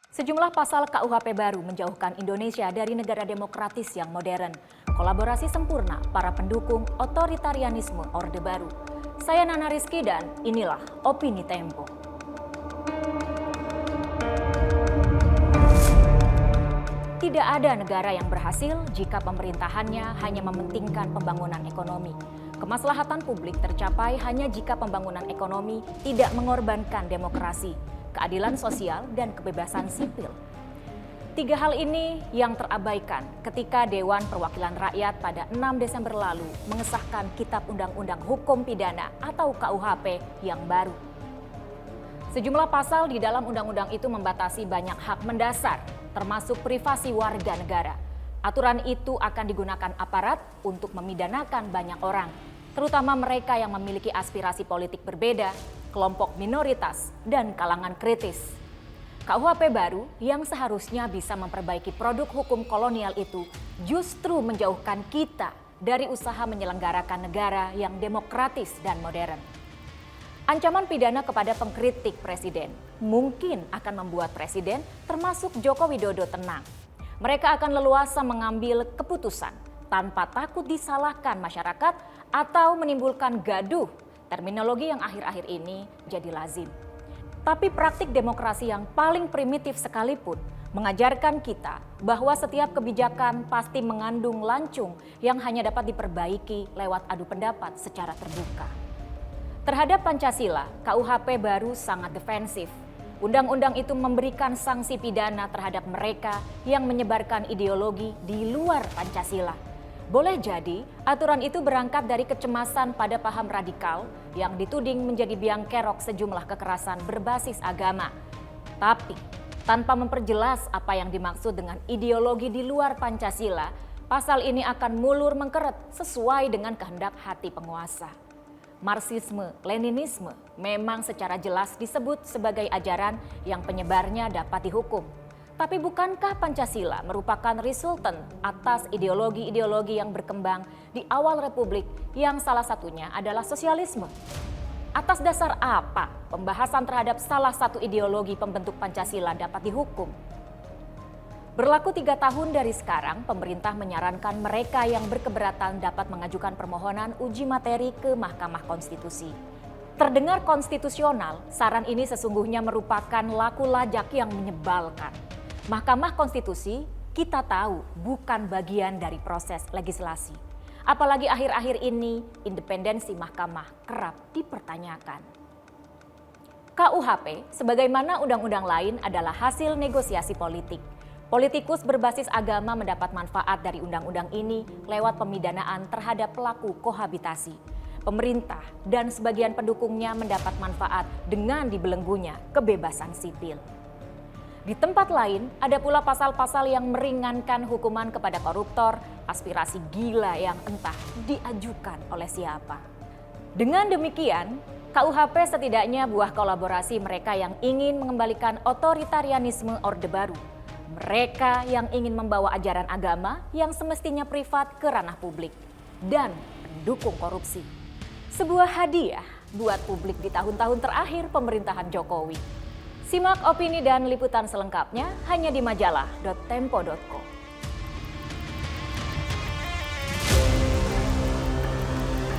Sejumlah pasal KUHP baru menjauhkan Indonesia dari negara demokratis yang modern. Kolaborasi sempurna para pendukung otoritarianisme Orde Baru. Saya Nana Rizky dan inilah Opini Tempo. Tidak ada negara yang berhasil jika pemerintahannya hanya mementingkan pembangunan ekonomi. Kemaslahatan publik tercapai hanya jika pembangunan ekonomi tidak mengorbankan demokrasi, keadilan sosial, dan kebebasan sipil. Tiga hal ini yang terabaikan ketika Dewan Perwakilan Rakyat pada 6 Desember lalu mengesahkan Kitab Undang-Undang Hukum Pidana atau KUHP yang baru. Sejumlah pasal di dalam undang-undang itu membatasi banyak hak mendasar, termasuk privasi warga negara. Aturan itu akan digunakan aparat untuk memidanakan banyak orang, terutama mereka yang memiliki aspirasi politik berbeda, kelompok minoritas, dan kalangan kritis. KUHP baru yang seharusnya bisa memperbaiki produk hukum kolonial itu justru menjauhkan kita dari usaha menyelenggarakan negara yang demokratis dan modern. Ancaman pidana kepada pengkritik presiden mungkin akan membuat presiden termasuk Joko Widodo tenang. Mereka akan leluasa mengambil keputusan tanpa takut disalahkan masyarakat atau menimbulkan gaduh, terminologi yang akhir-akhir ini jadi lazim. Tapi praktik demokrasi yang paling primitif sekalipun mengajarkan kita bahwa setiap kebijakan pasti mengandung lancung yang hanya dapat diperbaiki lewat adu pendapat secara terbuka. Terhadap Pancasila, KUHP baru sangat defensif. Undang-undang itu memberikan sanksi pidana terhadap mereka yang menyebarkan ideologi di luar Pancasila. Boleh jadi aturan itu berangkat dari kecemasan pada paham radikal yang dituding menjadi biang kerok sejumlah kekerasan berbasis agama. Tapi tanpa memperjelas apa yang dimaksud dengan ideologi di luar Pancasila, pasal ini akan mulur mengkeret sesuai dengan kehendak hati penguasa. Marxisme, Leninisme memang secara jelas disebut sebagai ajaran yang penyebarnya dapat dihukum. Tapi bukankah Pancasila merupakan resultan atas ideologi-ideologi yang berkembang di awal Republik yang salah satunya adalah sosialisme? Atas dasar apa pembahasan terhadap salah satu ideologi pembentuk Pancasila dapat dihukum? Berlaku 3 tahun dari sekarang, pemerintah menyarankan mereka yang berkeberatan dapat mengajukan permohonan uji materi ke Mahkamah Konstitusi. Terdengar konstitusional, saran ini sesungguhnya merupakan laku lajak yang menyebalkan. Mahkamah Konstitusi kita tahu bukan bagian dari proses legislasi. Apalagi akhir-akhir ini independensi mahkamah kerap dipertanyakan. KUHP sebagaimana undang-undang lain adalah hasil negosiasi politik. Politikus berbasis agama mendapat manfaat dari undang-undang ini lewat pemidanaan terhadap pelaku kohabitasi. Pemerintah dan sebagian pendukungnya mendapat manfaat dengan dibelenggunya kebebasan sipil. Di tempat lain, ada pula pasal-pasal yang meringankan hukuman kepada koruptor, aspirasi gila yang entah diajukan oleh siapa. Dengan demikian, KUHP setidaknya buah kolaborasi mereka yang ingin mengembalikan otoritarianisme Orde Baru. Mereka yang ingin membawa ajaran agama yang semestinya privat ke ranah publik dan pendukung korupsi. Sebuah hadiah buat publik di tahun-tahun terakhir pemerintahan Jokowi. Simak opini dan liputan selengkapnya hanya di majalah.tempo.co.